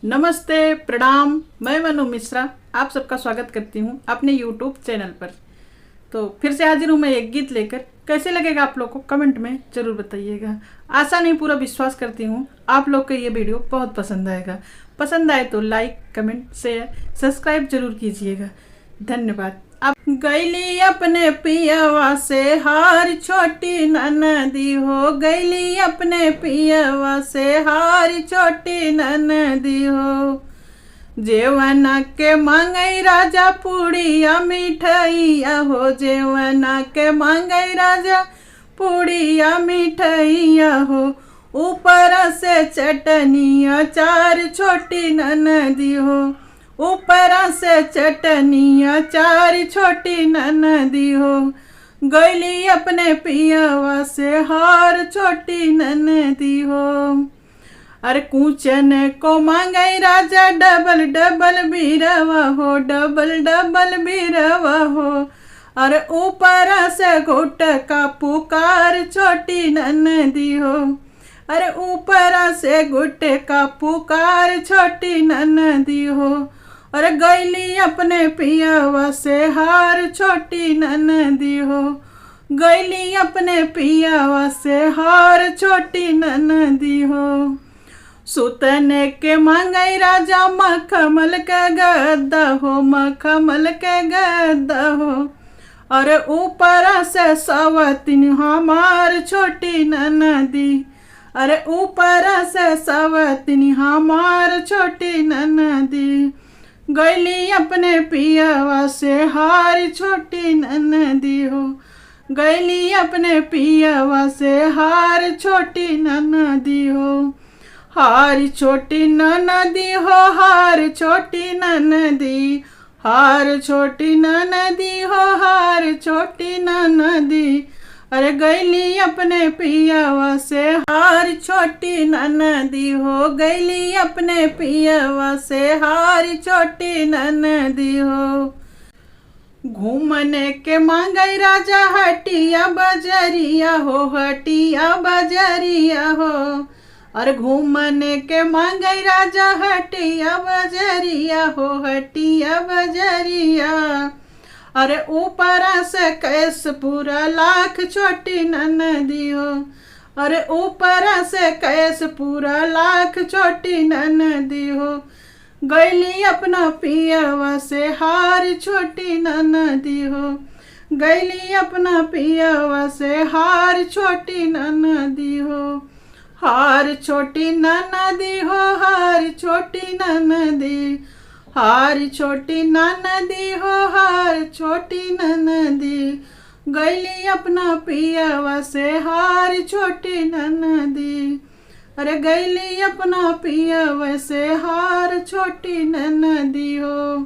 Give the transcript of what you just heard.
नमस्ते, प्रणाम। मैं मनु मिश्रा आप सबका स्वागत करती हूँ अपने यूट्यूब चैनल पर। तो फिर से हाजिर हूँ मैं एक गीत लेकर। कैसे लगेगा आप लोग को कमेंट में ज़रूर बताइएगा। आशा नहीं पूरा विश्वास करती हूँ आप लोग को ये वीडियो बहुत पसंद आएगा। पसंद आए तो लाइक, कमेंट, शेयर, सब्सक्राइब जरूर कीजिएगा। धन्यवाद। अब गैली अपने पियवा से हार, छोटी ननदी हो गैली अपने पियवा से हार, छोटी ननदी हो। जेवना के मांगई राजा पूड़िया मिठैया हो, जेवना के मांगई राजा पूड़िया मिठैया हो। ऊपर से चटनिया चार, छोटी ननदी हो। ऊपर से चटनिया चार, छोटी ननदी हो। गैली अपने पियवा से हार, छोटी ननदी हो। अरे कूचन को मांगई राजा डबल डबल बीरवा हो, डबल डबल बीरवा हो। अरे ऊपर से घुट का पुकार, छोटी ननदी हो। अरे ऊपर से घुट का पुकार, छोटी ननदी हो। अरे गैली अपने पियवा से हार, छोटी ननदी हो। गैली अपने पियवा से हार, छोटी ननदी हो। सुतने के मांगई राजा मखमल के गद्दा हो, मखमल के गद्दा हो। अरे ऊपर से सवतिन हमार, छोटी ननदी। अरे ऊपर से सवतिन हमार, छोटी ननदी। गैली अपने पियवा से हार, छोटी ननदी हो। गैली अपने पियवा से हार, छोटी ननदी हो। हार छोटी ननदी हो, हार छोटी ननदी। हार छोटी ननदी हो, हार छोटी ननदी। अरे गैली अपने पियवा से हार, छोटी ननदी हो। गैली अपने पियवा से हार, छोटी ननदी हो। घूमने के मांगई राजा हटिया बजरिया हो, हटिया बजरिया हो। अरे घूमने के मांगई राजा हटिया बजरिया हो, हटिया बजरिया। अरे ऊपर से कैस पूरा लाख, छोटी ननदी हो। अरे ऊपर से कैस पूरा लाख, छोटी ननदी हो। गैली अपना पियवा से हार, छोटी ननदी हो। गैली अपना पियवा से हार, छोटी ननदी हो। हार छोटी ननदी हो, हार छोटी ननदी। हार छोटी ननदी हो, हार छोटी ननदी। गैली अपना पियवा से हार, छोटी ननदी। अरे गैली अपना पियवा से हार, छोटी ननदी हो।